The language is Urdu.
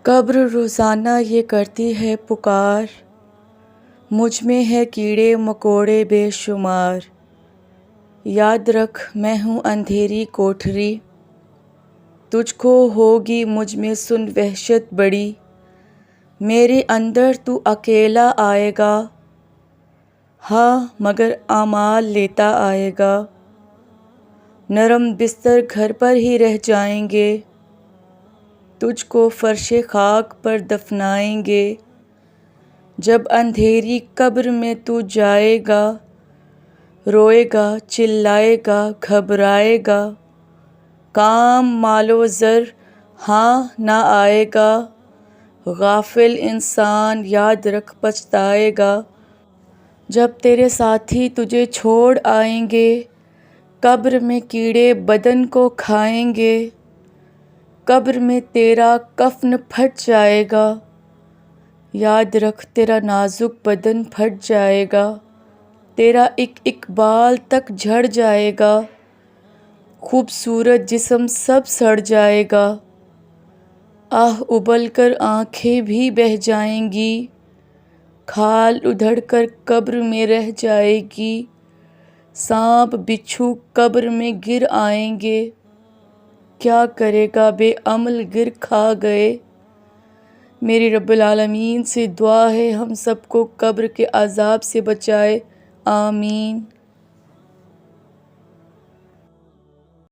قبر روزانہ یہ کرتی ہے پکار، مجھ میں ہے کیڑے مکوڑے بے شمار۔ یاد رکھ میں ہوں اندھیری کوٹھری، تجھ کو ہوگی مجھ میں سن وحشت بڑی۔ میرے اندر تو اکیلا آئے گا، ہاں مگر اعمال لیتا آئے گا۔ نرم بستر گھر پر ہی رہ جائیں گے، تجھ کو فرش خاک پر دفنائیں گے۔ جب اندھیری قبر میں تو جائے گا، روئے گا چلائے گا گھبرائے گا۔ کام مال و زر ہاں نہ آئے گا، غافل انسان یاد رکھ پچھتائے گا۔ جب تیرے ساتھی تجھے چھوڑ آئیں گے، قبر میں کیڑے بدن کو کھائیں گے۔ قبر میں تیرا کفن پھٹ جائے گا، یاد رکھ تیرا نازک بدن پھٹ جائے گا۔ تیرا ایک ایک بال تک جھڑ جائے گا، خوبصورت جسم سب سڑ جائے گا۔ آہ ابل کر آنکھیں بھی بہہ جائیں گی، کھال ادھڑ کر قبر میں رہ جائے گی۔ سانپ بچھو قبر میں گر آئیں گے، کیا کرے گا بے عمل گر کھا گئے۔ میرے رب العالمین سے دعا ہے ہم سب کو قبر کے عذاب سے بچائے، آمین۔